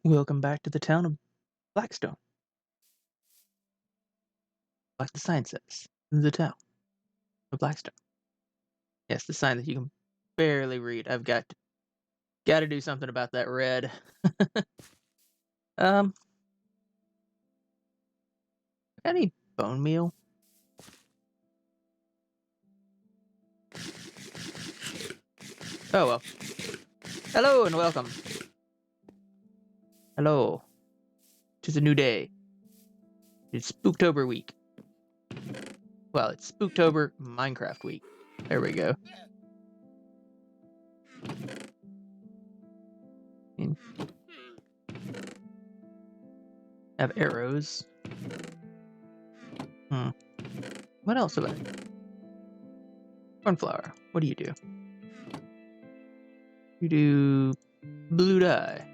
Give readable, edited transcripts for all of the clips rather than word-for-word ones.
Welcome back to the town of Blackstone. Like the sign says, the town of Blackstone. Yes, the sign that you can barely read. I've got to do something about that red. Got any bone meal? Oh well. Hello and welcome. Hello. Tis a new day. It's Spooktober week. Well, it's Spooktober Minecraft week. There we go. Have arrows. What else have I? Cornflower. What do? You do blue dye.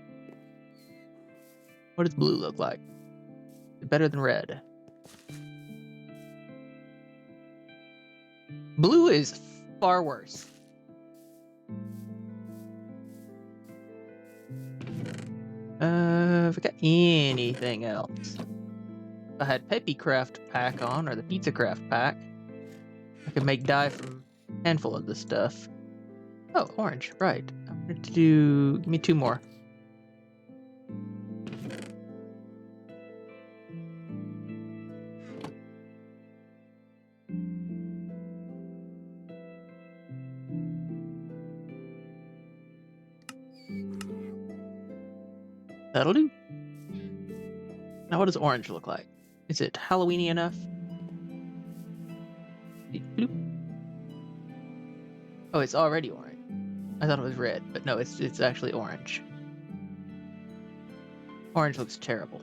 What does blue look like? Is it better than red? Blue is far worse. Have I got anything else? If I had Peppy Craft pack on, or the Pizza Craft pack, I could make dye from a handful of this stuff. Oh, orange, right. I wanted to do... Give me 2 more. That'll do. Now what does orange look like? Is it Halloween-y enough? Bloop. Oh, it's already orange. I thought it was red, but no, it's actually orange. Orange looks terrible.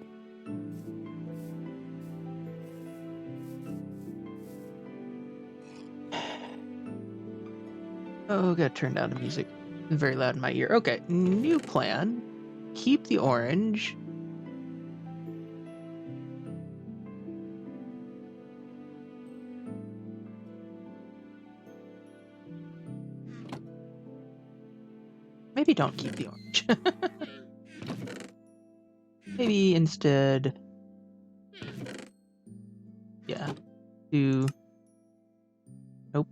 Oh, gotta turn down the music. It's very loud in my ear. Okay, new plan. Keep the orange. Maybe don't keep the orange. Maybe instead... Yeah. Do... Nope.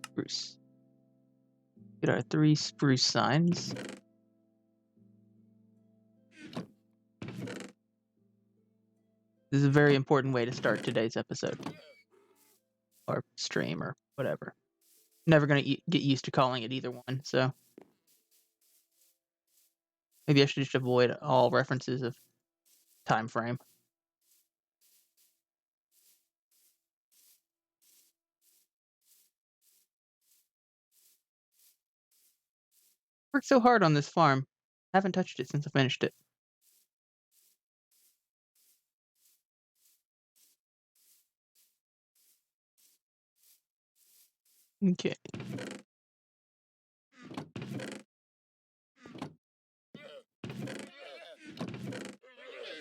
Spruce. Get our 3 spruce signs. This is a very important way to start today's episode. Or stream, or whatever. Never gonna get used to calling it either one, so... Maybe I should just avoid all references of time frame. Worked so hard on this farm. Haven't touched it since I finished it. Okay.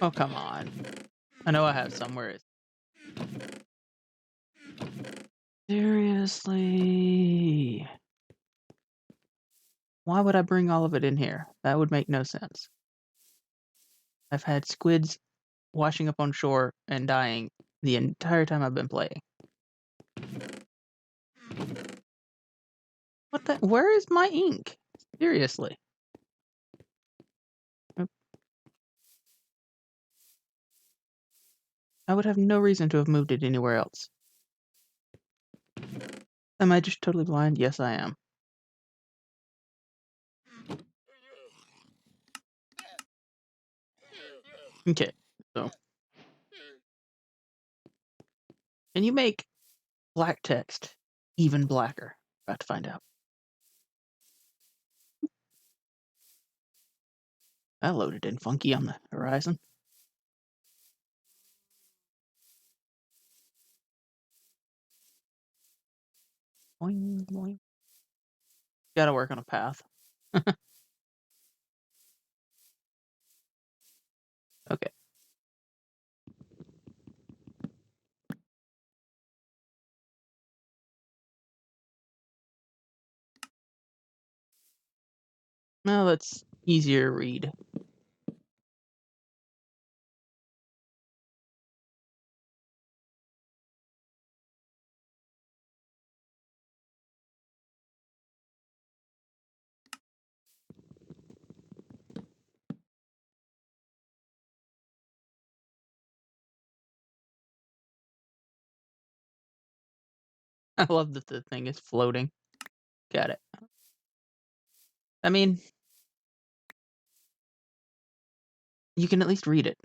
Oh, come on. I know I have somewhere. Seriously? Why would I bring all of it in here? That would make no sense. I've had squids washing up on shore and dying the entire time I've been playing. What the? Where is my ink? Seriously. I would have no reason to have moved it anywhere else. Am I just totally blind? Yes, I am. Okay, so. Can you make black text even blacker? About to find out. That loaded in funky on the horizon. Boing, boing. Gotta work on a path. Okay. Now that's easier to read. I love that the thing is floating. Got it. I mean, you can at least read it.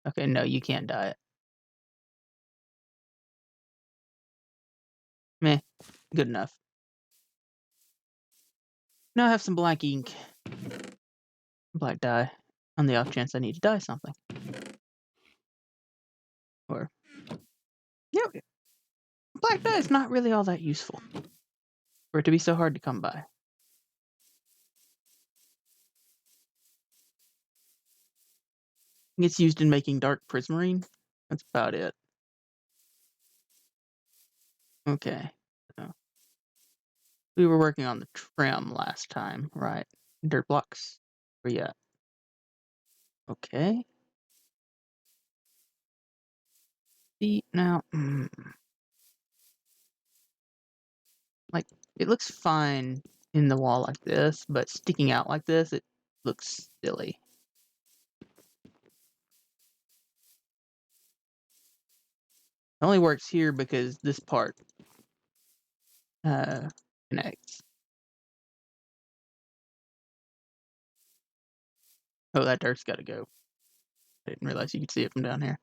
Okay, no, you can't dye it. Meh, good enough. Now I have some black ink. Black dye. On the off chance I need to dye something. Or, yeah, black dye is not really all that useful. For it to be so hard to come by. It's used in making dark prismarine. That's about it. Okay. So, we were working on the trim last time, right? Dirt blocks. Where you at? Okay. See, now, like, it looks fine in the wall like this, but sticking out like this, it looks silly. It only works here because this part connects. Oh, that dirt's got to go. I didn't realize you could see it from down here.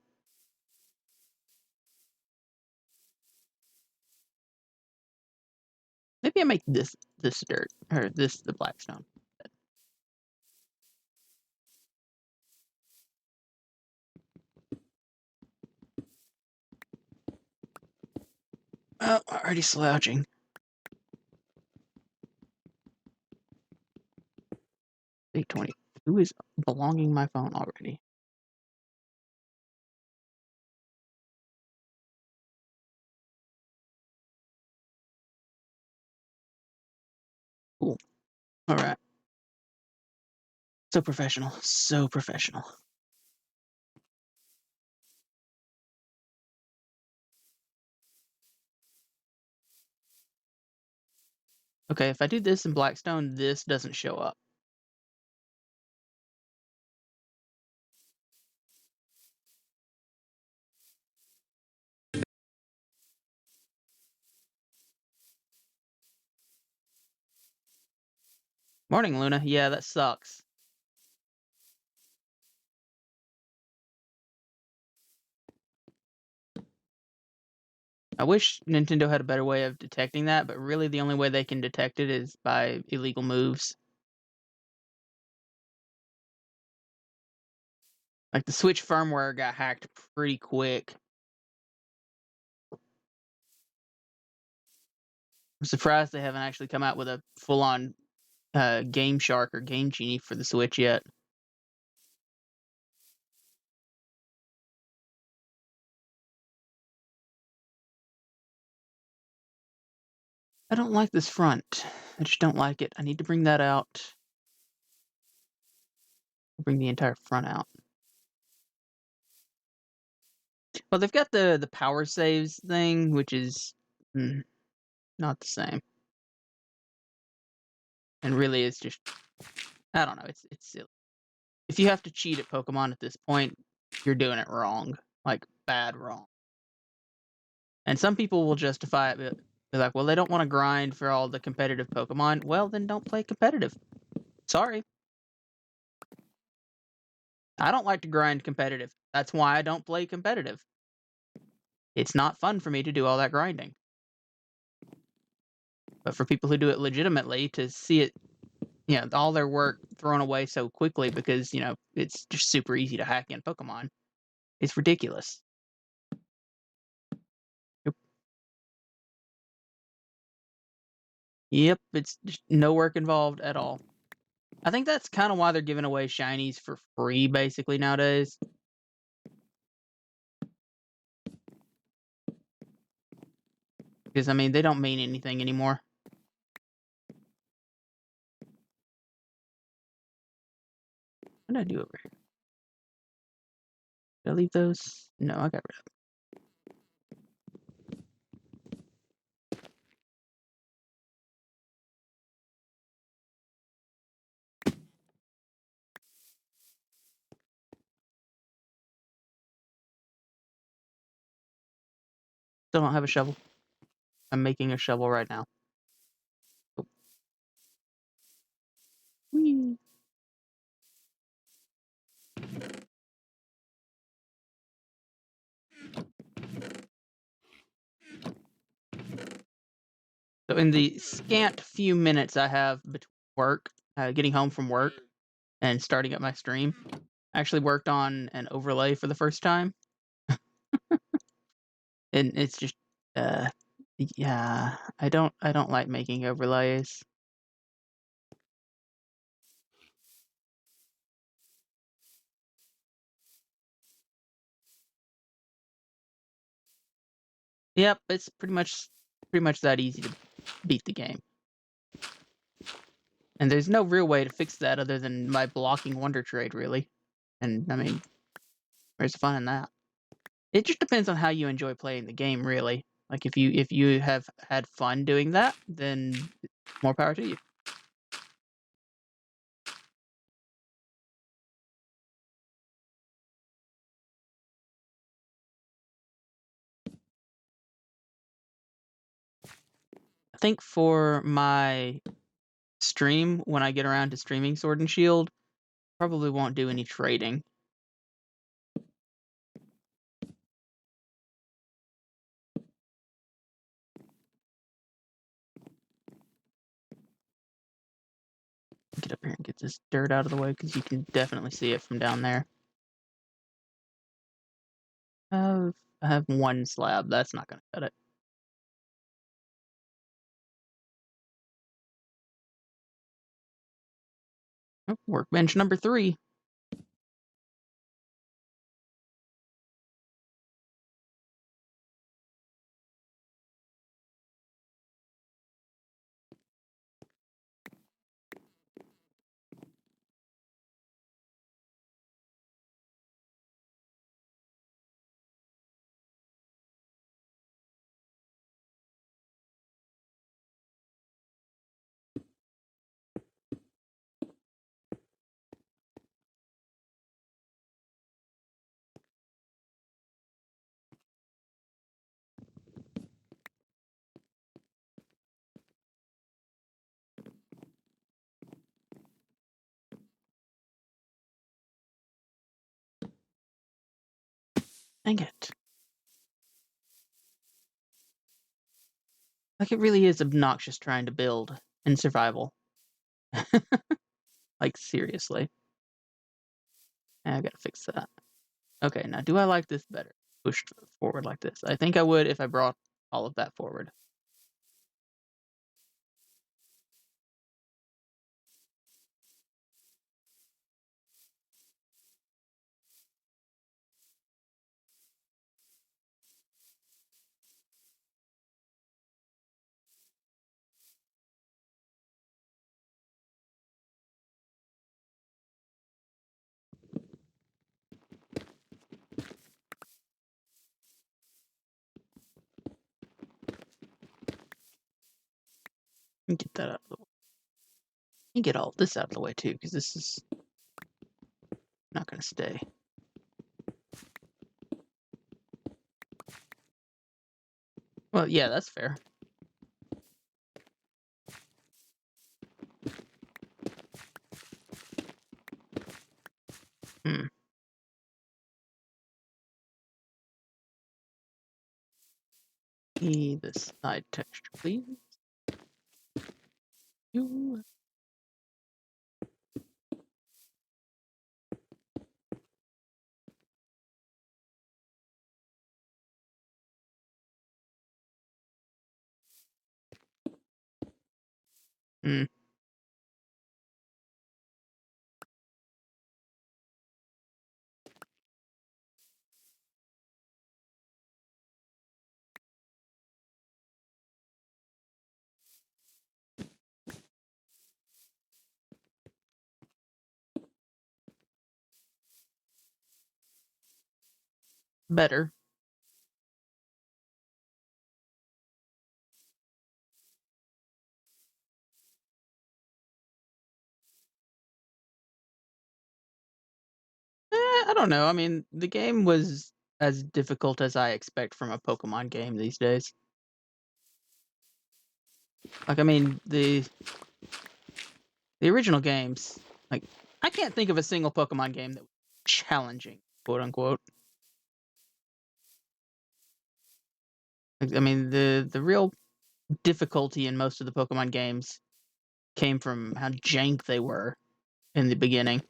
Maybe I make this dirt, or this the Blackstone. Oh, already slouching. 820. Who is belonging my phone already? Cool. All right. So professional. So professional. Okay, if I do this in Blackstone, this doesn't show up. Morning, Luna. Yeah, that sucks. I wish Nintendo had a better way of detecting that, but really the only way they can detect it is by illegal moves. Like the Switch firmware got hacked pretty quick. I'm surprised they haven't actually come out with a full-on Game Shark or Game Genie for the Switch yet. I don't like this front. I just don't like it. I need to bring that out. Bring the entire front out. Well, they've got the power saves thing, which is not the same. And really, it's just, I don't know. It's silly. If you have to cheat at Pokemon at this point, you're doing it wrong, like bad wrong. And some people will justify it, be like, well, they don't want to grind for all the competitive Pokemon. Well, then don't play competitive. Sorry. I don't like to grind competitive. That's why I don't play competitive. It's not fun for me to do all that grinding. But for people who do it legitimately, to see it, all their work thrown away so quickly because, it's just super easy to hack in Pokemon, it's ridiculous. Yep, it's just no work involved at all. I think that's kind of why they're giving away shinies for free, basically, nowadays. Because, they don't mean anything anymore. What did I do over here? Did I leave those? No, I got rid of them. Still don't have a shovel. I'm making a shovel right now. Oh. Whee. So in the scant few minutes I have between work, getting home from work, and starting up my stream, I actually worked on an overlay for the first time, and it's just, yeah, I don't like making overlays. Yep, it's pretty much that easy to beat the game. And there's no real way to fix that other than my blocking Wonder Trade, really. And I mean, where's the fun in that? It just depends on how you enjoy playing the game, really. Like if you have had fun doing that, then more power to you. I think for my stream, when I get around to streaming Sword and Shield, probably won't do any trading. Get up here and get this dirt out of the way because you can definitely see it from down there. I have one slab. That's not going to cut it. Oh, workbench number 3. Dang it. Like, it really is obnoxious trying to build in survival. Like, seriously. I gotta fix that. Okay, now do I like this better? Pushed forward like this. I think I would if I brought all of that forward. Get that out of the way. You get all this out of the way too, because this is not gonna stay. Well, yeah, that's fair. Hmm. Need this side texture, please. You. Hmm. Better. I don't know. I mean, the game was as difficult as I expect from a Pokemon game these days. Like, I mean, the original games, like, I can't think of a single Pokemon game that was challenging, quote unquote. Like, I mean, the real difficulty in most of the Pokemon games came from how jank they were in the beginning.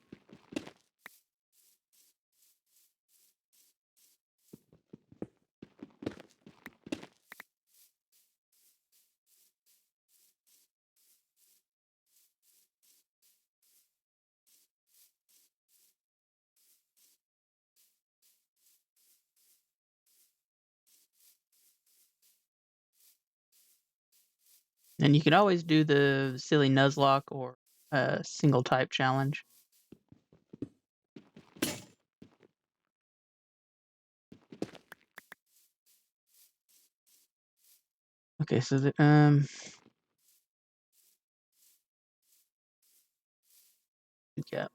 And you could always do the silly Nuzlocke or single type challenge. Okay, so yeah.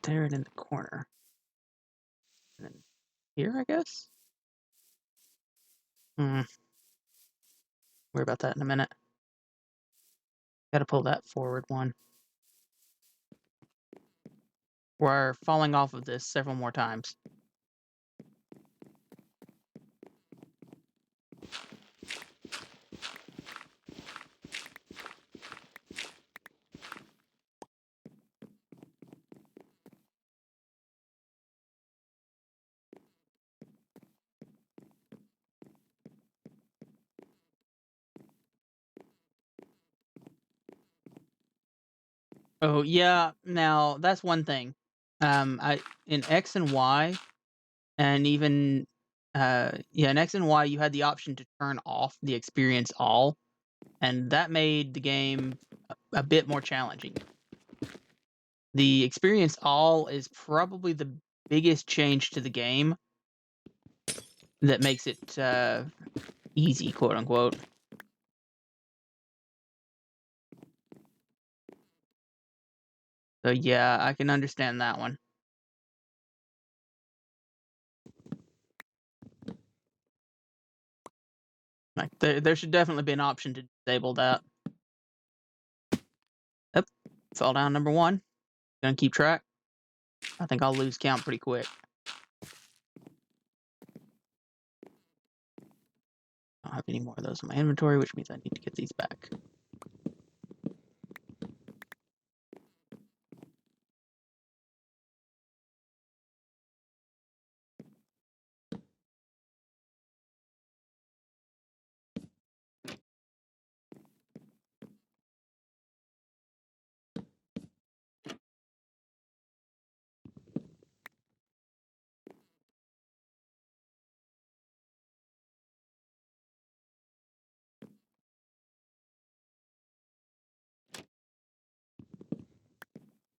Tear it in the corner. And then here, I guess? Worry about that in a minute. Gotta pull that forward one. We're falling off of this several more times. Oh, yeah, now, that's one thing. In X and Y, and even, in X and Y, you had the option to turn off the experience all, and that made the game a bit more challenging. The experience all is probably the biggest change to the game that makes it easy, quote unquote. So yeah, I can understand that one. Like there should definitely be an option to disable that. Yep, fell down number one. Gonna keep track. I think I'll lose count pretty quick. I don't have any more of those in my inventory, which means I need to get these back.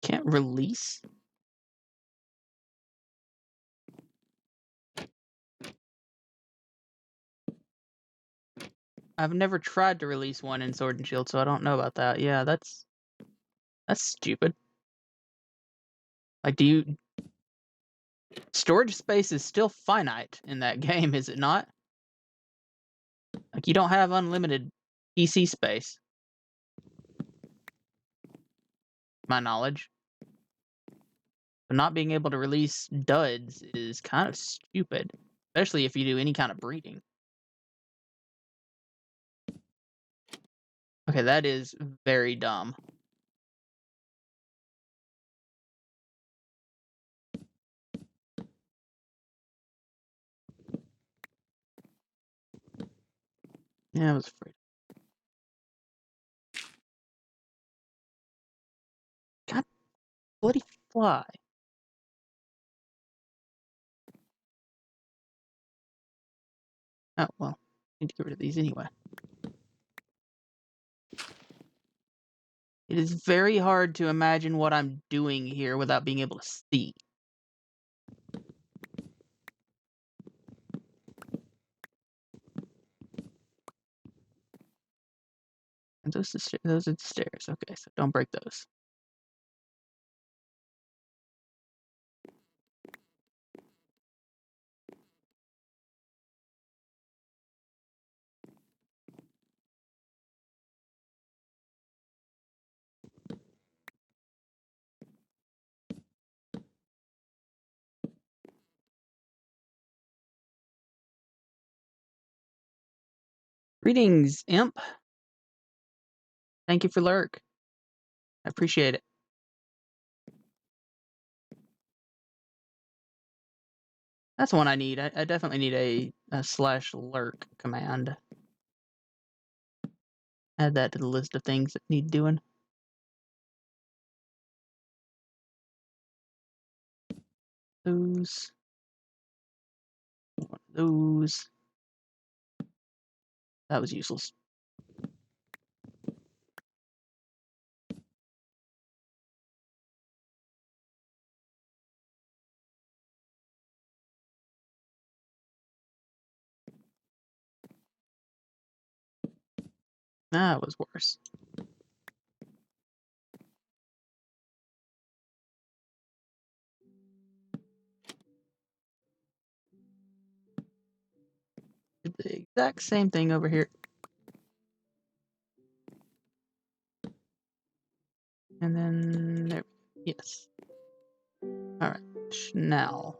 Can't release? I've never tried to release one in Sword and Shield, so I don't know about that. Yeah, that's stupid. Like, storage space is still finite in that game, is it not? Like, you don't have unlimited PC space, my knowledge. But not being able to release duds is kind of stupid, especially if you do any kind of breeding. Okay, that is very dumb. Yeah, I was afraid. God, bloody fly. Oh, well, need to get rid of these anyway. It is very hard to imagine what I'm doing here without being able to see. And those are the stairs. Okay, so don't break those. Greetings, imp. Thank you for lurk. I appreciate it. That's one I need. I definitely need a /lurk command. Add that to the list of things that need doing. Those. One of those. That was useless. That was worse. Did the exact same thing over here. And then there. Yes. Alright. Now.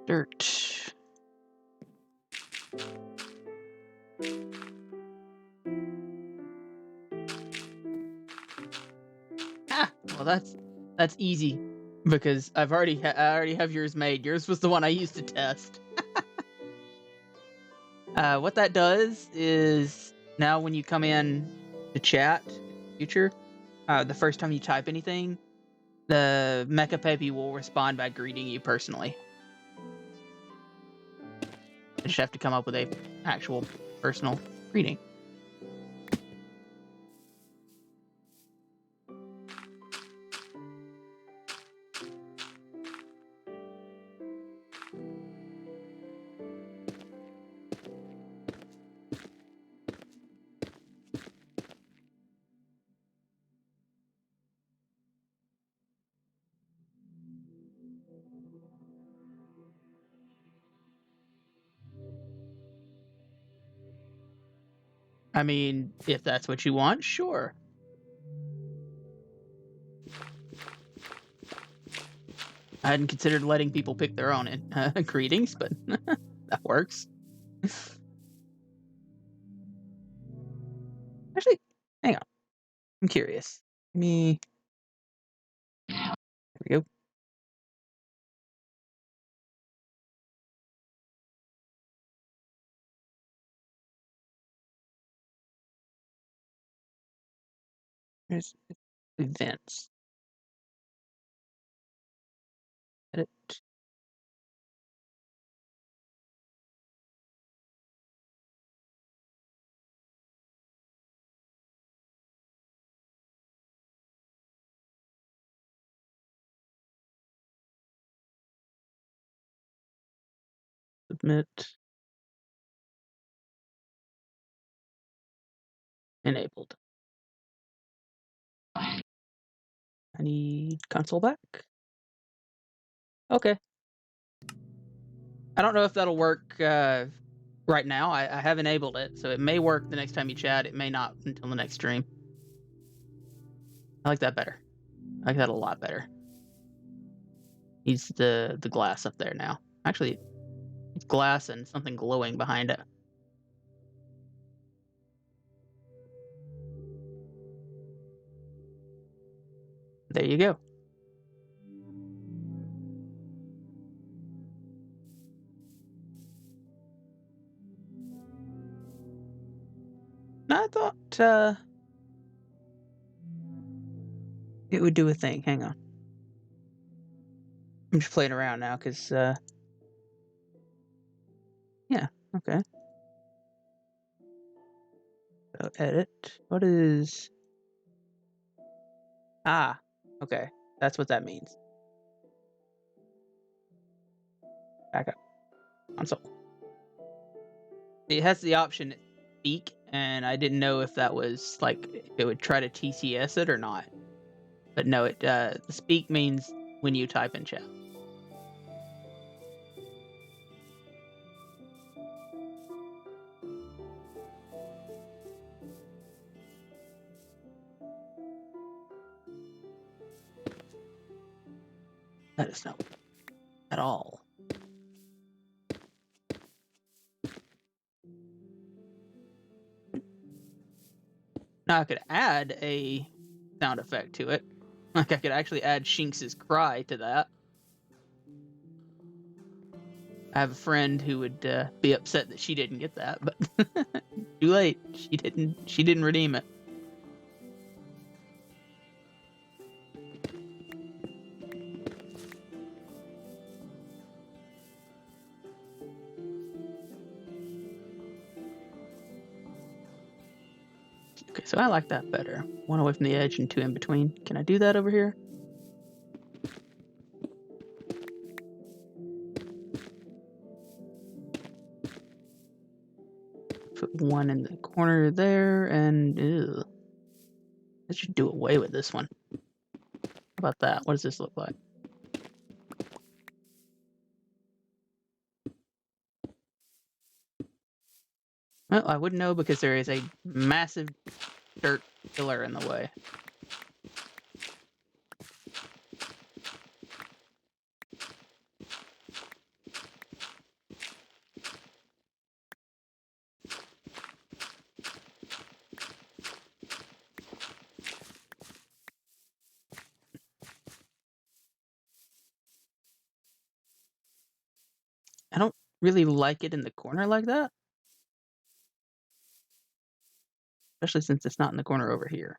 Dirt. Ah! Well, that's easy. Because I already have yours made. Yours was the one I used to test. What that does is now when you come in to chat in the future, the first time you type anything, the Mecha Peppy will respond by greeting you personally. I just have to come up with a actual personal greeting. I mean, if that's what you want, sure. I hadn't considered letting people pick their own greetings, but that works. Actually, hang on. I'm curious. There we go. There's events. Edit. Submit. Enabled. I need console back. Okay. I don't know if that'll work right now. I have enabled it, so it may work the next time you chat. It may not until the next stream. I like that better. I like that a lot better. Needs the glass up there now. Actually, it's glass and something glowing behind it. There you go. I thought it would do a thing. Hang on. I'm just playing around now because, yeah, okay. Oh, edit. What is... Ah, okay. That's what that means. Back up. Console. It has the option speak, and I didn't know if that was like if it would try to TCS it or not. But no, it the speak means when you type in chat. That is not at all. Now I could add a sound effect to it. Like I could actually add Shinx's cry to that. I have a friend who would be upset that she didn't get that, but too late. She didn't redeem it. Okay, so I like that better. One away from the edge and two in between. Can I do that over here? Put one in the corner there, and ew. I should do away with this one. How about that? What does this look like? Well, I wouldn't know because there is a massive dirt pillar in the way. I don't really like it in the corner like that. Especially since it's not in the corner over here.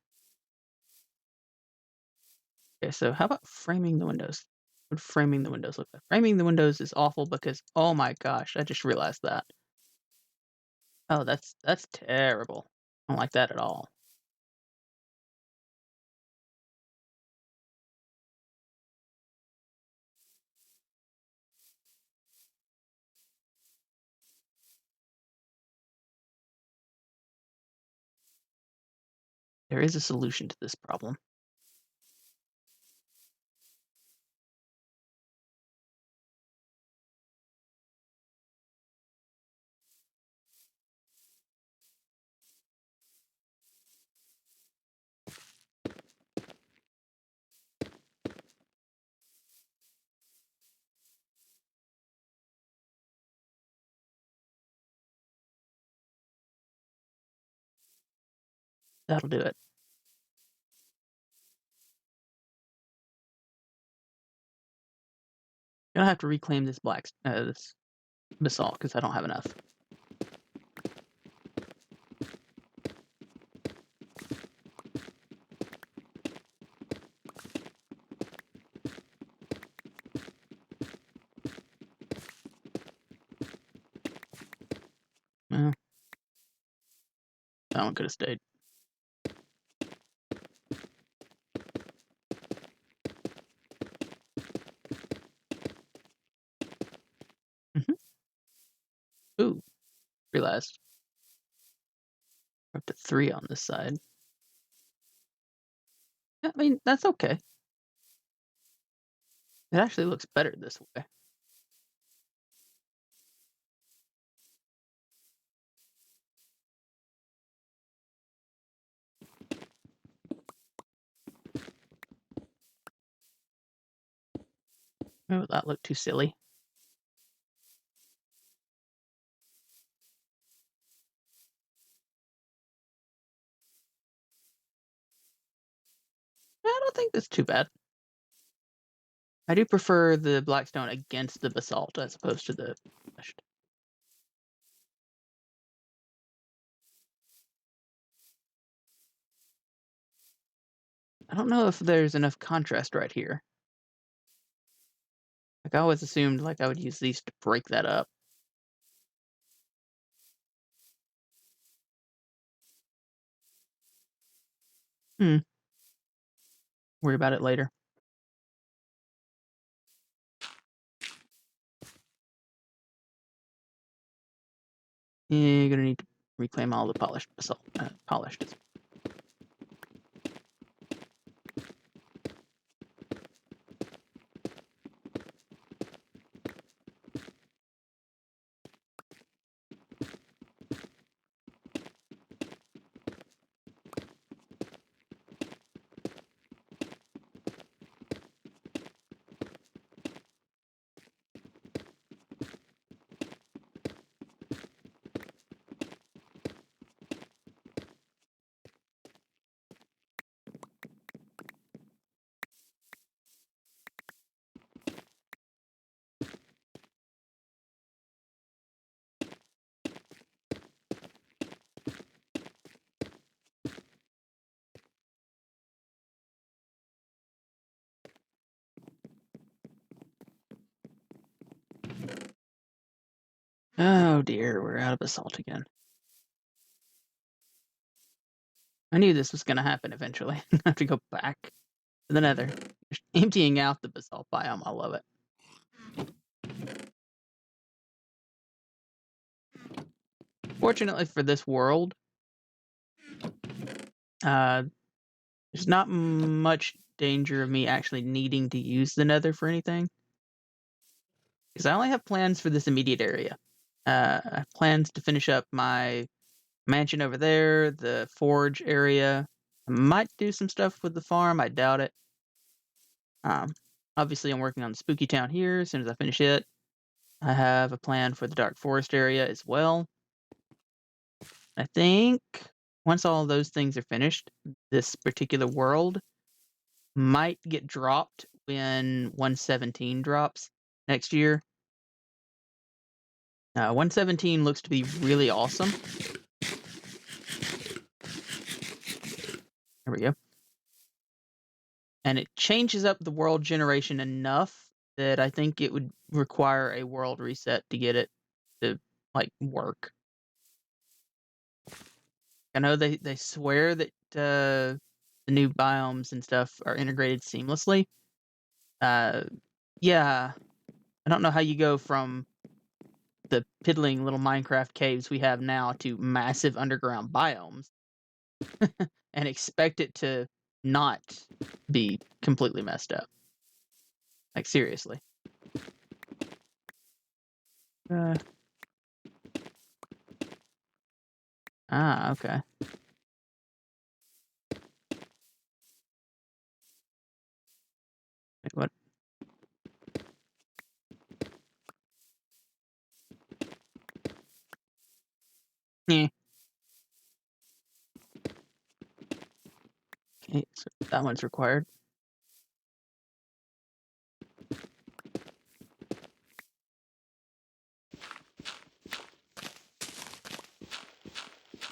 Okay, so how about framing the windows? What would framing the windows look like? Framing the windows is awful because, oh my gosh, I just realized that. Oh, that's terrible. I don't like that at all. There is a solution to this problem. That'll do it. I'm gonna have to reclaim this this basalt because I don't have enough. Well, that one could have stayed. Ooh, realized. We're up to 3 on this side. I mean, that's okay. It actually looks better this way. Oh, that looked too silly. I don't think that's too bad. I do prefer the Blackstone against the basalt as opposed to the polished. I don't know if there's enough contrast right here. Like I always assumed like I would use these to break that up. Worry about it later. You're gonna need to reclaim all the polished basalt. Polished. Oh dear, we're out of basalt again. I knew this was gonna happen eventually. I have to go back to the nether. Just emptying out the basalt biome. I love it. Fortunately for this world, there's not much danger of me actually needing to use the nether for anything. Because I only have plans for this immediate area. I have plans to finish up my mansion over there, the forge area. I might do some stuff with the farm. I doubt it. Obviously, I'm working on the spooky town here. As soon as I finish it, I have a plan for the dark forest area as well. I think once all of those things are finished, this particular world might get dropped when 117 drops next year. 117 looks to be really awesome. There we go. And it changes up the world generation enough that I think it would require a world reset to get it to like work. I know they swear that the new biomes and stuff are integrated seamlessly. Yeah, I don't know how you go from the piddling little Minecraft caves we have now to massive underground biomes and expect it to not be completely messed up. Like seriously. Okay. Wait, what? Yeah. Okay, so that one's required.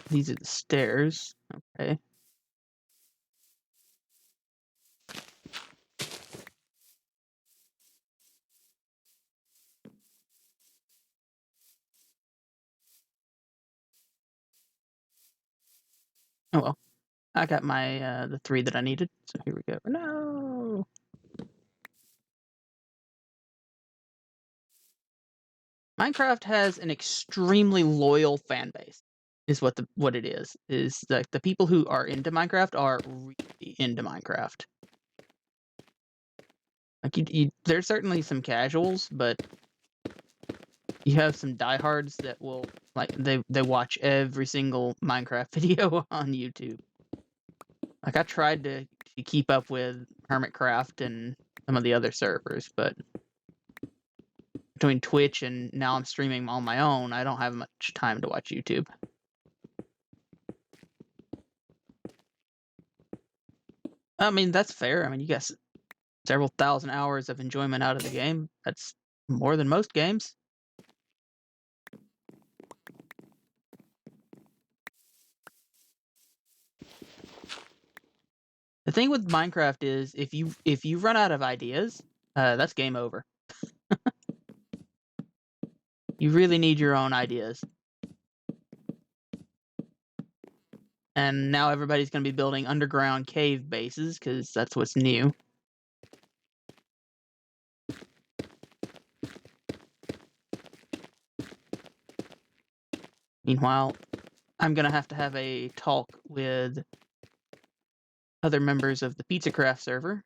These are the stairs. Okay. Oh well. I got my the 3 that I needed. So here we go. No. Minecraft has an extremely loyal fan base. Is what it is. Is like the people who are into Minecraft are really into Minecraft. Like there's certainly some casuals, but you have some diehards that will like they watch every single Minecraft video on YouTube. Like I tried to keep up with Hermitcraft and some of the other servers, but between Twitch and now I'm streaming on my own, I don't have much time to watch YouTube. I mean, that's fair. I mean, you got several thousand hours of enjoyment out of the game. That's more than most games. The thing with Minecraft is if you run out of ideas, that's game over. You really need your own ideas. And now everybody's going to be building underground cave bases, because that's what's new. Meanwhile, I'm going to have a talk with other members of the PizzaCraft server.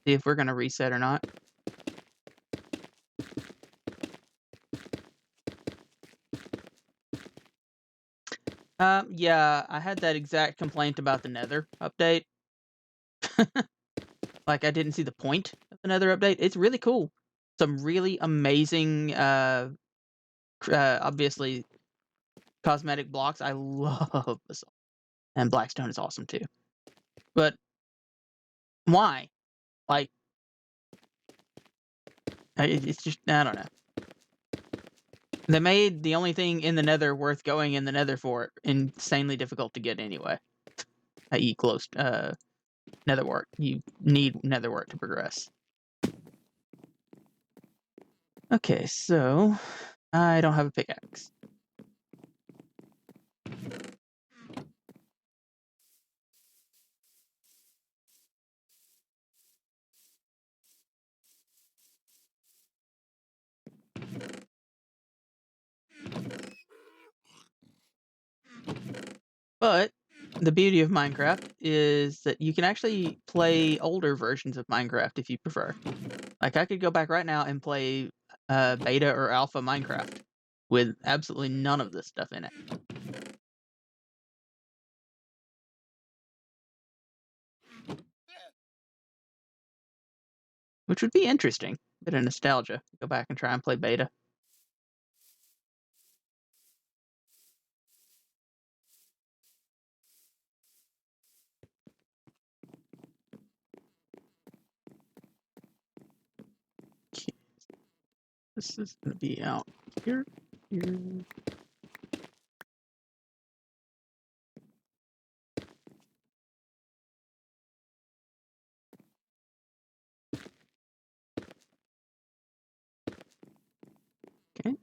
See if we're going to reset or not. Yeah, I had that exact complaint about the Nether update. Like, I didn't see the point of the Nether update. It's really cool. Some really amazing, obviously, cosmetic blocks. I love this. And Blackstone is awesome, too. But why? Like, it's just, I don't know. They made the only thing in the Nether worth going in the Nether for insanely difficult to get anyway. I.e. close, Nether work. You need Nether work to progress. Okay, so I don't have a pickaxe. But the beauty of Minecraft is that you can actually play older versions of Minecraft if you prefer. Like, I could go back right now and play beta or alpha Minecraft with absolutely none of this stuff in it. Which would be interesting. Bit of nostalgia. Go back and try and play beta. Okay. This is going to be out here. Okay.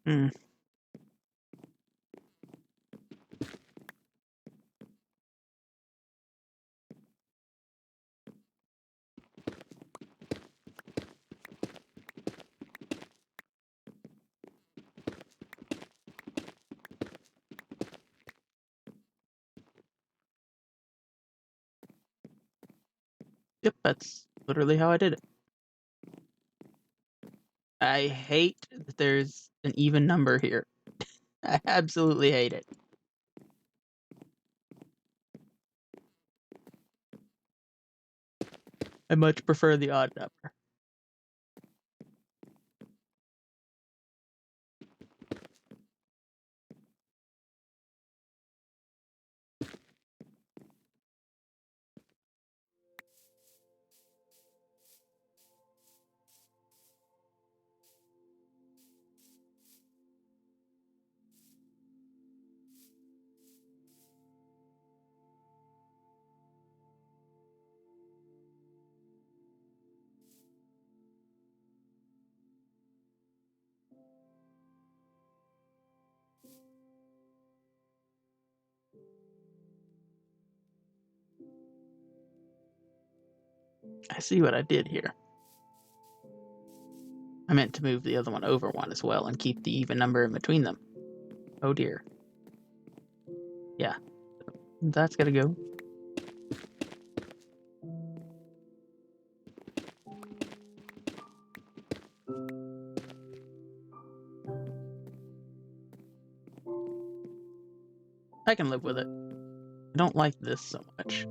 Hmm. Yep, that's literally how I did it. I hate that there's an even number here. I absolutely hate it. I much prefer the odd number. I see what I did here. I meant to move the other one over one as well and keep the even number in between them. Oh dear. Yeah. That's gotta go. I can live with it. I don't like this so much.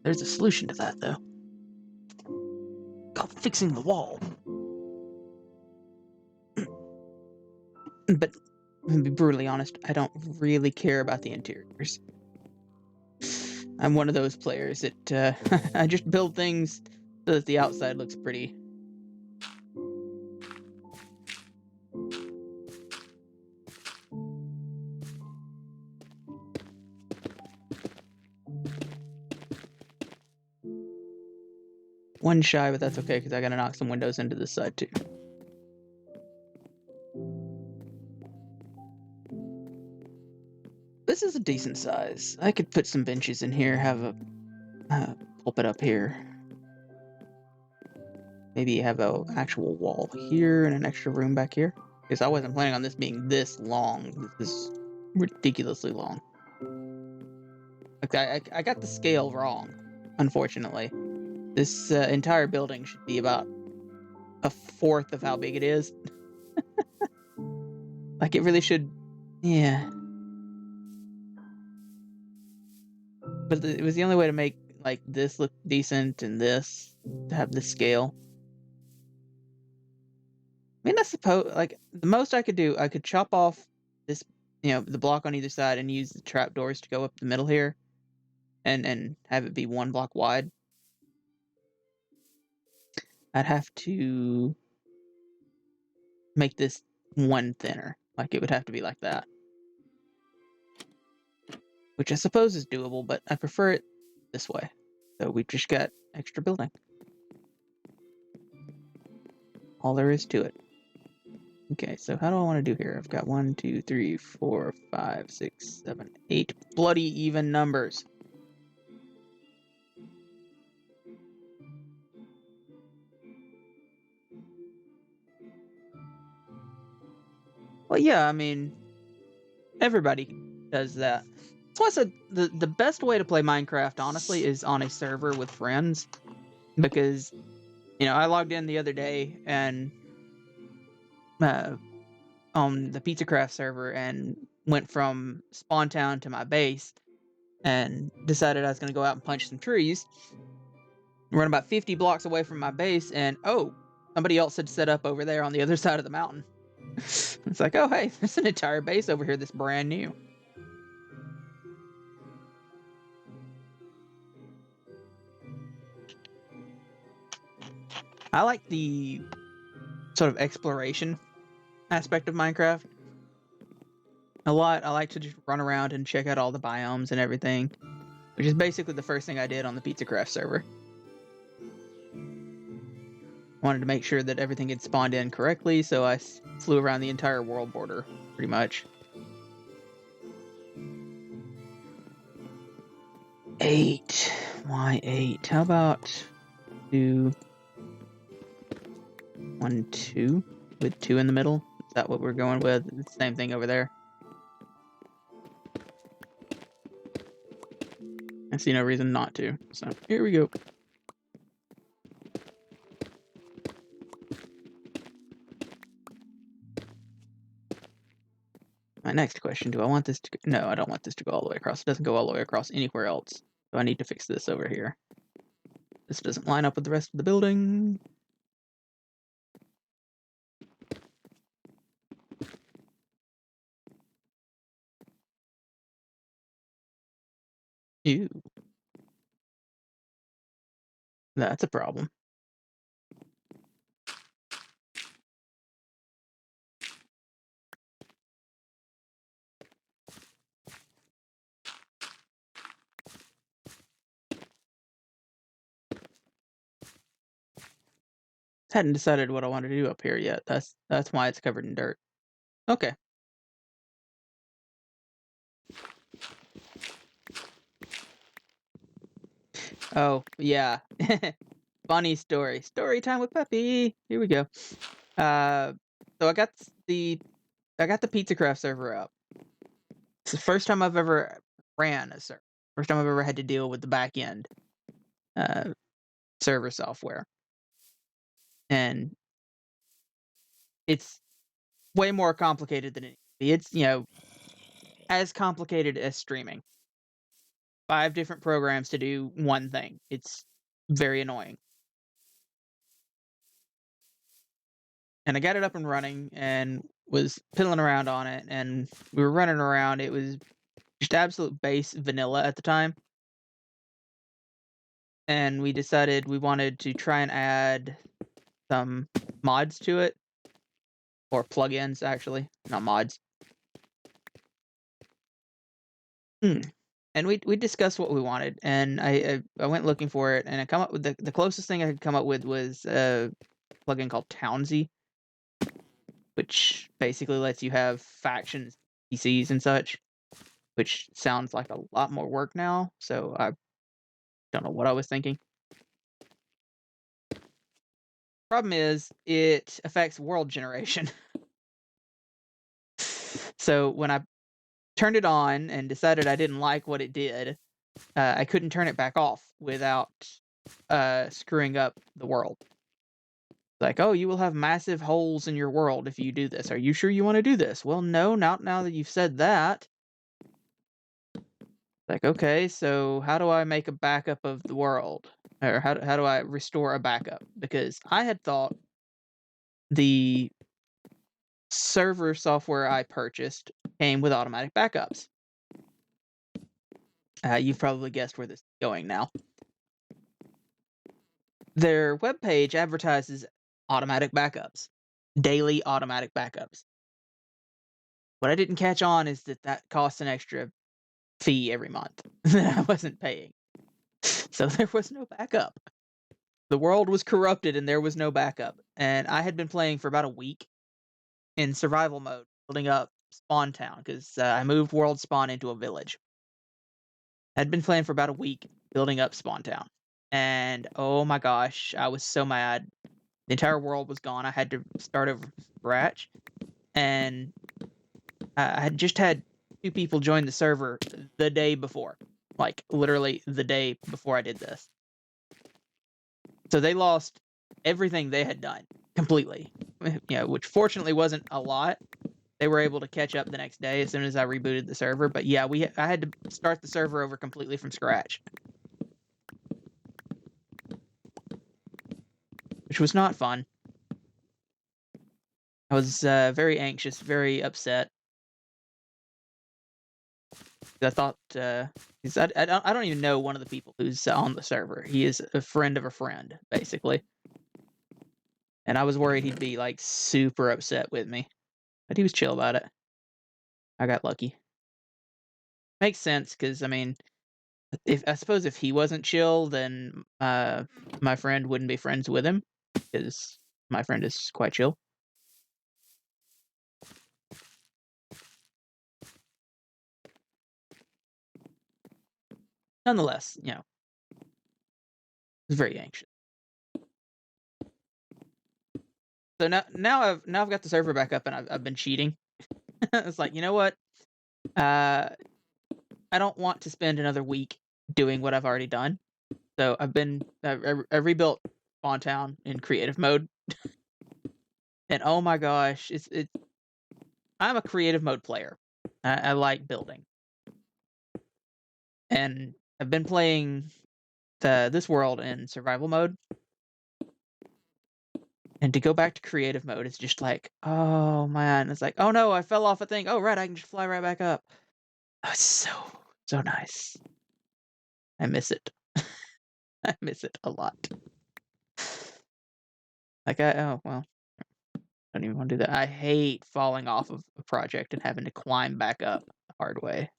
There's a solution to that, though. Called fixing the wall. But, to be brutally honest, I don't really care about the interiors. I'm one of those players that I just build things so that the outside looks pretty. one shy, but that's okay because I gotta knock some windows into this side too. This is a decent size. I could put some benches in here, have a pulpit up here. Maybe have an actual wall here and an extra room back here. Because I wasn't planning on this being this long. This is ridiculously long. Like I got the scale wrong, unfortunately. This entire building should be about a fourth of how big it is. Like, it really should... Yeah. But it was the only way to make, like, this look decent and this to have this scale. I mean, I suppose, like, the most I could do, I could chop off this, the block on either side and use the trapdoors to go up the middle here and have it be 1 block wide. I'd have to make this 1 thinner. Like, it would have to be like that. Which I suppose is doable, but I prefer it this way. So we've just got extra building. All there is to it. Okay, so how do I want to do here? I've got 1, 2, 3, 4, 5, 6, 7, 8 bloody even numbers. Well, yeah, I mean, everybody does that. Plus, the best way to play Minecraft, honestly, is on a server with friends. Because, I logged in the other day and on the PizzaCraft server and went from Spawn Town to my base and decided I was going to go out and punch some trees. Run about 50 blocks away from my base, and somebody else had set up over there on the other side of the mountain. It's like, oh, hey, there's an entire base over here that's brand new. I like the sort of exploration aspect of Minecraft a lot. I like to just run around and check out all the biomes and everything, which is basically the first thing I did on the PizzaCraft server. Wanted to make sure that everything had spawned in correctly, so I flew around the entire world border, pretty much. 8. Why 8? How about 2, 1, 2 with 2 in the middle? Is that what we're going with? The same thing over there. I see no reason not to. So here we go. My next question, do I want this to go? No, I don't want this to go all the way across. It doesn't go all the way across anywhere else. So I need to fix this over here. This doesn't line up with the rest of the building. Ew. That's a problem. Hadn't decided what I wanted to do up here yet. That's why it's covered in dirt. Okay. Oh, yeah. Funny story. Story time with Peppy. Here we go. So I got the PizzaCraft server up. It's the first time I've ever ran a server. First time I've ever had to deal with the back end server software. And it's way more complicated than it needs to be. It's, as complicated as streaming. 5 different programs to do one thing. It's very annoying. And I got it up and running and was piddling around on it, and we were running around. It was just absolute base vanilla at the time. And we decided we wanted to try and add some mods to it. Or plugins, actually, not mods. and we discussed what we wanted, and I went looking for it, and I come up with the closest thing I could come up with was a plugin called Townsy, which basically lets you have factions, PCs, and such, which sounds like a lot more work now. So I don't know what I was thinking. Problem is, it affects world generation. So when I turned it on and decided I didn't like what it did, I couldn't turn it back off without screwing up the world. Like, oh, you will have massive holes in your world if you do this. Are you sure you want to do this? Well, no, not now that you've said that. Like, okay, so how do I make a backup of the world? Or how do I restore a backup? Because I had thought the server software I purchased came with automatic backups. You've probably guessed where this is going now. Their webpage advertises automatic backups, daily automatic backups. What I didn't catch on is that costs an extra fee every month that I wasn't paying. So there was no backup. The world was corrupted and there was no backup. And I had been playing for about a week in survival mode, building up Spawn Town, because I moved World Spawn into a village. I'd been playing for about a week, building up Spawn Town. And oh my gosh, I was so mad. The entire world was gone. I had to start over from scratch. And I had just had 2 people join the server the day before. Like, literally the day before I did this. So they lost everything they had done completely. Which fortunately wasn't a lot. They were able to catch up the next day as soon as I rebooted the server. But yeah, I had to start the server over completely from scratch. Which was not fun. I was very anxious, very upset. I thought, I don't even know one of the people who's on the server. He is a friend of a friend, basically. And I was worried he'd be, like, super upset with me. But he was chill about it. I got lucky. Makes sense, because, I mean, I suppose if he wasn't chill, then my friend wouldn't be friends with him, because my friend is quite chill. Nonetheless, I was very anxious. So now I've got the server back up, and I've been cheating. It's like, you know what? I don't want to spend another week doing what I've already done. So I rebuilt Spawn Town in creative mode, and oh my gosh, I'm a creative mode player. I like building, and I've been playing this world in survival mode. And to go back to creative mode, it's just like, oh man, it's like, oh no, I fell off a thing. Oh right, I can just fly right back up. Oh, it's so nice. I miss it. I miss it a lot. Like oh well, I don't even want to do that. I hate falling off of a project and having to climb back up the hard way.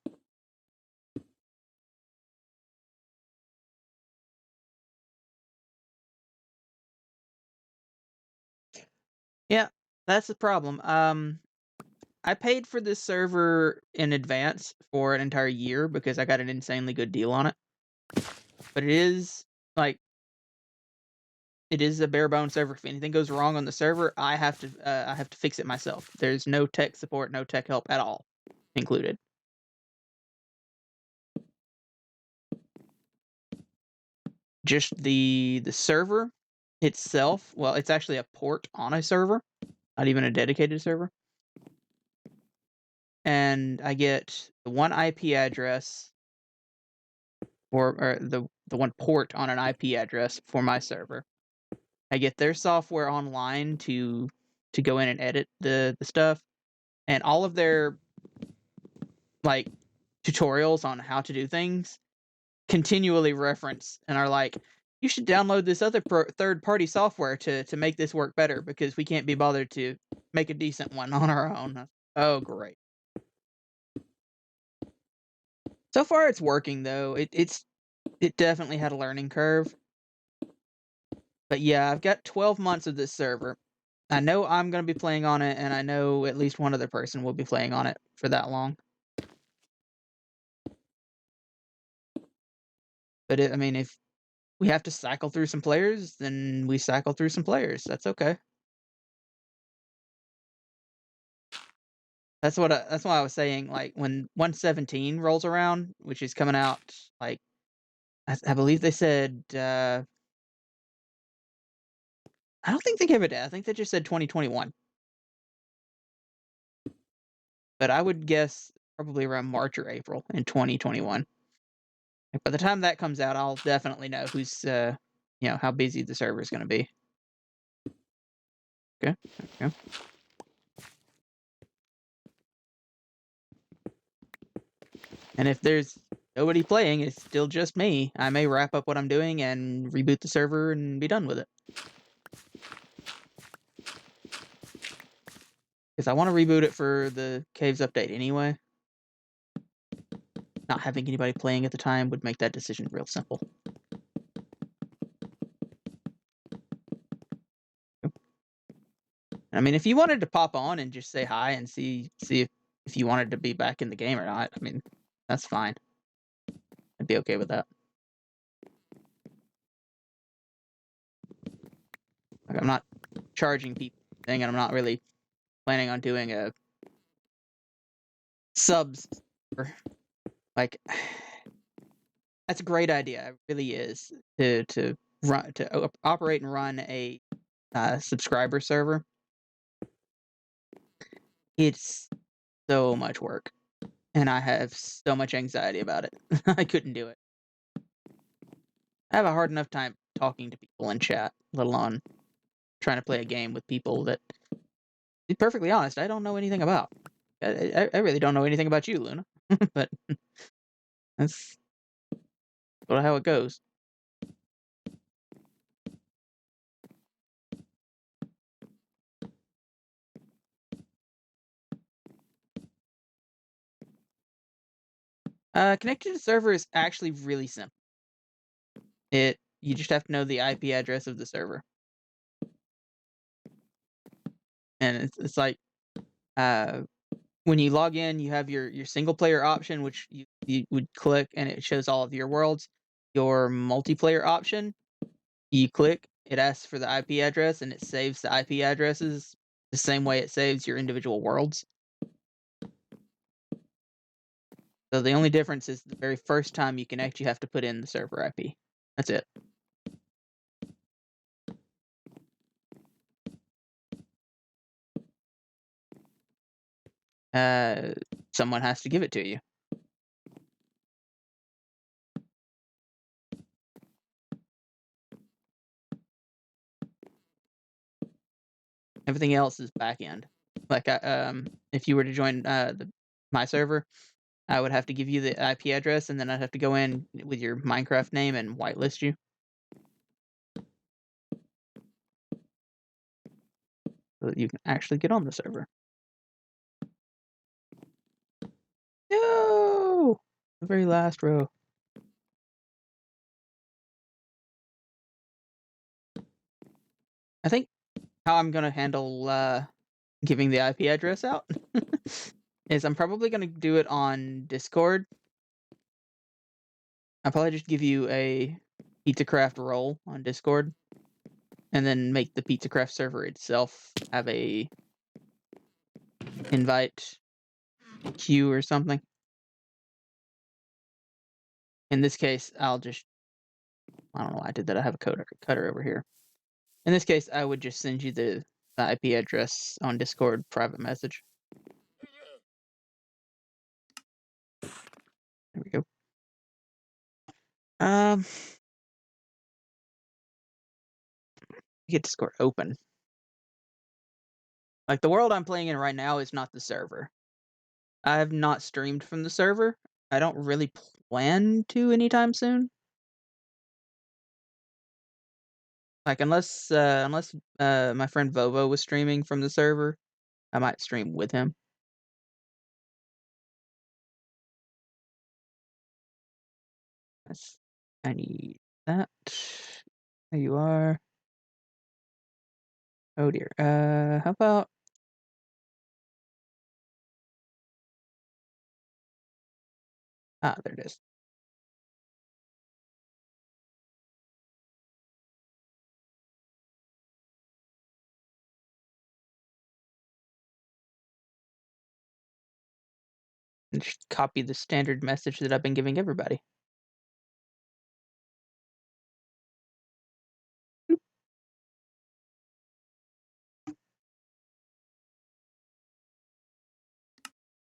Yeah, that's the problem. I paid for this server in advance for an entire year because I got an insanely good deal on it. But it is like it is a bare bones server. If anything goes wrong on the server, I have to fix it myself. There's no tech support, no tech help at all included. Just the server itself. Well, it's actually a port on a server, not even a dedicated server. And I get the one IP address, or the one port on an IP address for my server. I get their software online to go in and edit the stuff, and all of their like tutorials on how to do things continually reference and are like, you should download this other third-party software to make this work better because we can't be bothered to make a decent one on our own. Oh, great. So far, it's working though. It definitely had a learning curve. But yeah, I've got 12 months of this server. I know I'm gonna be playing on it, and I know at least one other person will be playing on it for that long. But I mean, if we have to cycle through some players, then we cycle through some players. That's okay. That's why I was saying, like, when 117 rolls around, which is coming out, like, I believe they said, I don't think they gave a date. I think they just said 2021. But I would guess probably around March or April in 2021. By the time that comes out, I'll definitely know who's, how busy the server is going to be. Okay. Okay. And if there's nobody playing, it's still just me, I may wrap up what I'm doing and reboot the server and be done with it. Because I want to reboot it for the Caves update anyway. Not having anybody playing at the time would make that decision real simple. I mean, if you wanted to pop on and just say hi and see if you wanted to be back in the game or not, I mean, that's fine. I'd be okay with that. Like, I'm not charging people thing, and I'm not really planning on doing a subs. Like, that's a great idea. It really is to operate and run a subscriber server. It's so much work, and I have so much anxiety about it. I couldn't do it. I have a hard enough time talking to people in chat, let alone trying to play a game with people that, to be perfectly honest, I don't know anything about. I really don't know anything about you, Luna. But that's sort of how it goes. Connecting to the server is actually really simple. You just have to know the IP address of the server. And it's like, when you log in, you have your single player option, which you would click and it shows all of your worlds. Your multiplayer option, you click, it asks for the IP address, and it saves the IP addresses the same way it saves your individual worlds. So the only difference is the very first time you connect, you have to put in the server IP. That's it. Someone has to give it to you. Everything else is back end. Like, if you were to join my server, I would have to give you the IP address, and then I'd have to go in with your Minecraft name and whitelist you. So that you can actually get on the server. No! The very last row. I think how I'm gonna handle giving the IP address out is I'm probably gonna do it on Discord. I'll probably just give you a PizzaCraft role on Discord, and then make the PizzaCraft server itself have a invite queue or something. In this case, I don't know why I did that. I have a cutter over here. In this case, I would just send you the IP address on Discord private message. There we go. Get Discord open. Like, the world I'm playing in right now is not the server. I have not streamed from the server. I don't really plan to anytime soon. Like, unless my friend Vovo was streaming from the server, I might stream with him. I need that. There you are. Oh dear. How about there it is. And just copy the standard message that I've been giving everybody.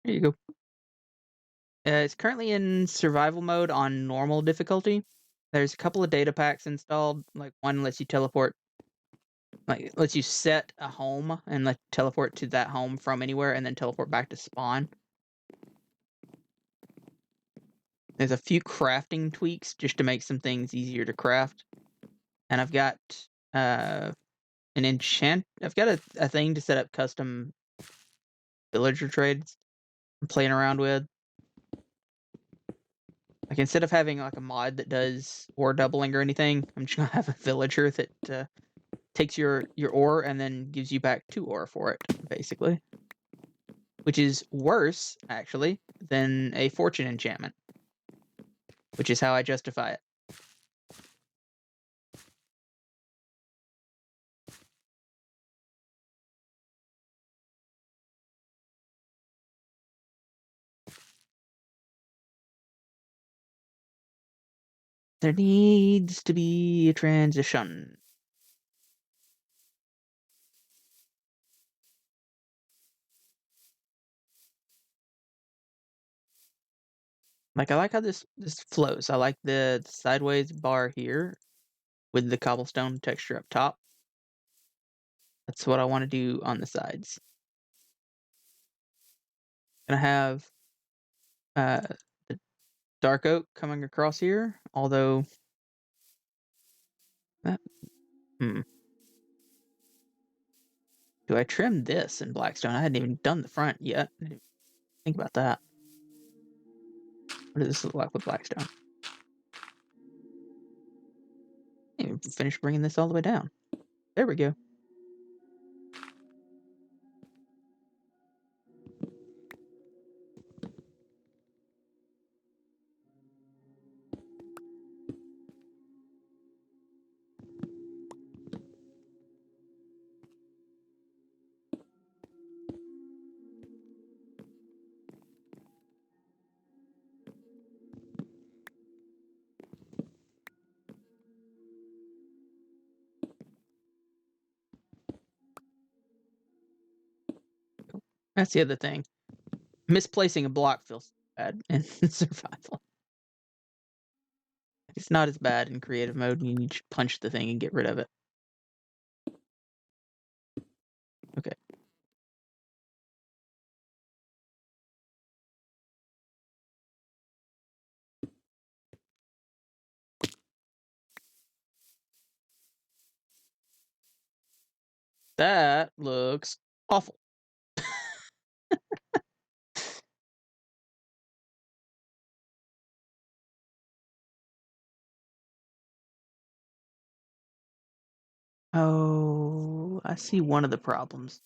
There you go. It's currently in survival mode on normal difficulty. There's a couple of data packs installed. Like one lets you teleport, like lets you set a home and like teleport to that home from anywhere, and then teleport back to spawn. There's a few crafting tweaks just to make some things easier to craft. And I've got an enchant. I've got a thing to set up custom villager trades I'm playing around with. Like instead of having like a mod that does ore doubling or anything, I'm just gonna have a villager that takes your ore and then gives you back 2 ore for it, basically. Which is worse, actually, than a fortune enchantment. Which is how I justify it. There needs to be a transition. Like I like how this flows. I like the sideways bar here with the cobblestone texture up top. That's what I want to do on the sides. Gonna have the dark oak coming across here, although that, do I trim this in Blackstone? I hadn't even done the front yet. I didn't think about that. What does this look like with Blackstone? I didn't even finish bringing this all the way down. There we go. That's the other thing. Misplacing a block feels bad in survival. It's not as bad in creative mode. You just punch the thing and get rid of it. Okay. That looks awful. Oh, I see one of the problems.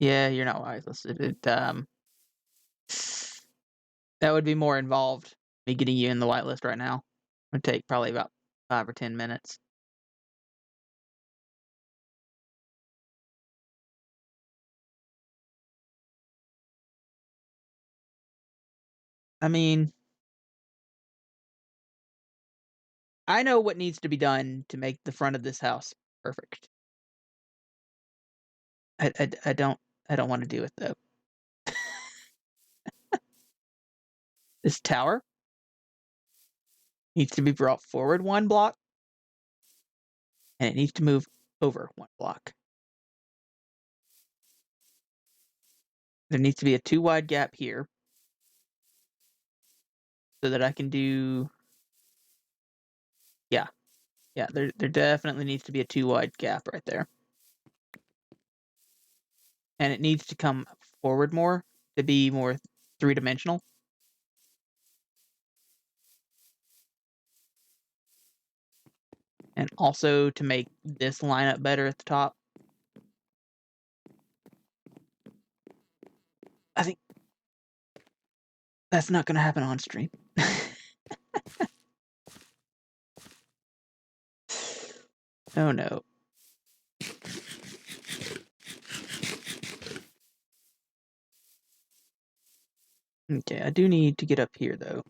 Yeah, you're not whitelisted. That would be more involved. Me getting you in the whitelist right now would take probably about 5 or 10 minutes. I mean, I know what needs to be done to make the front of this house perfect. I don't want to do it though. This tower needs to be brought forward 1 block, and it needs to move over 1 block. There needs to be a 2 wide gap here so that I can do. Yeah, there definitely needs to be a 2 wide gap right there. And it needs to come forward more to be more three-dimensional. And also to make this line up better at the top. I think that's not going to happen on stream. Oh no. Okay, I do need to get up here though.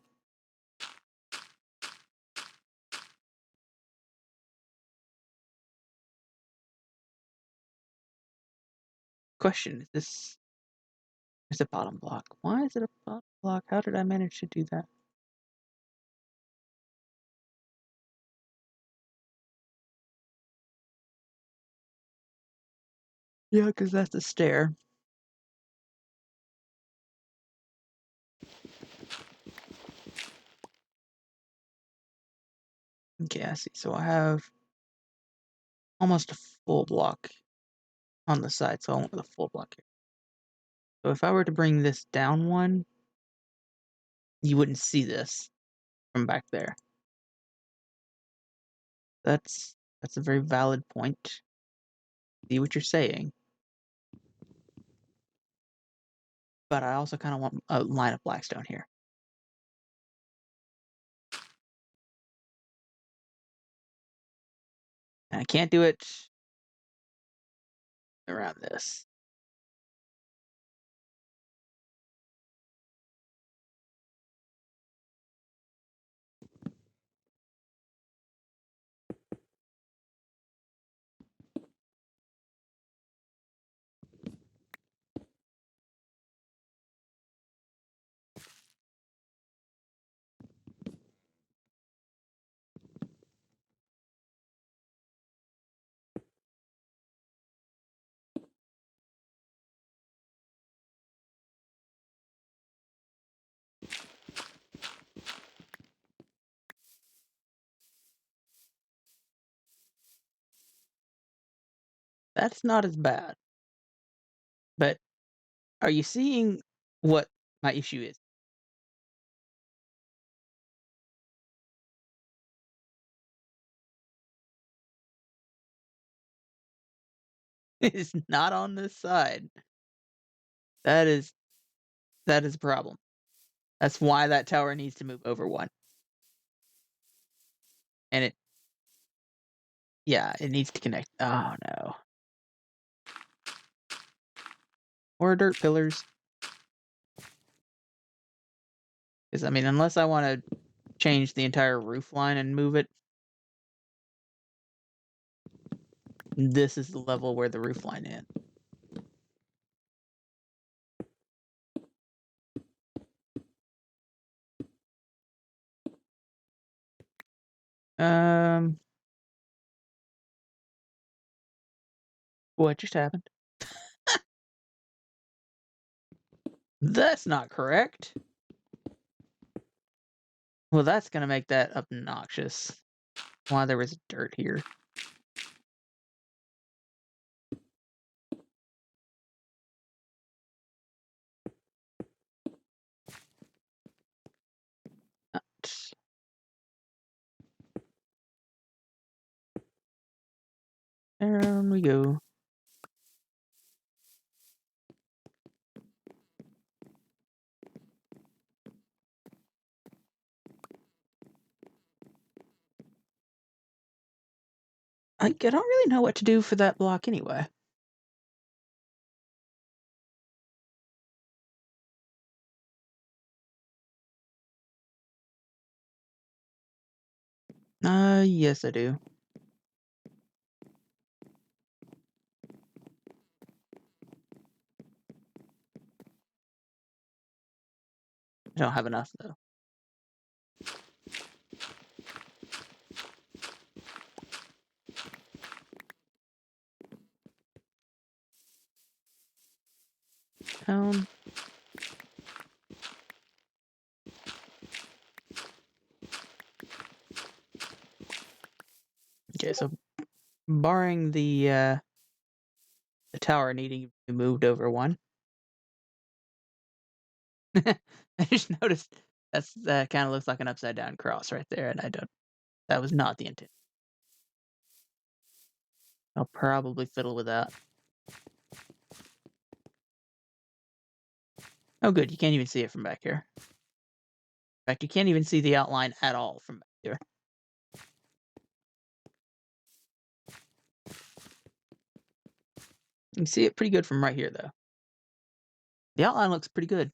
Question, is a bottom block. Why is it a bottom block? How did I manage to do that? Yeah, because that's a stair. Okay, I see. So I have almost a full block on the side, so I want the full block here. So if I were to bring this down one, you wouldn't see this from back there. That's a very valid point. See what you're saying. But I also kind of want a line of Blackstone here. And I can't do it around this. That's not as bad. But are you seeing what my issue is? It's not on this side. That is a problem. That's why that tower needs to move over one. And it needs to connect. Oh no. Or dirt pillars. Because I mean, unless I want to change the entire roof line and move it, this is the level where the roof line ends. What just happened? That's not correct. Well, that's gonna make that obnoxious. Why there was dirt here. There we go. I don't really know what to do for that block anyway. Yes I do. I don't have enough though. Okay, so barring the tower needing to be moved over one, I just noticed that kinda looks like an upside down cross right there, and I don't that was not the intent. I'll probably fiddle with that. Oh, good, you can't even see it from back here. In fact, you can't even see the outline at all from back here. You can see it pretty good from right here, though. The outline looks pretty good.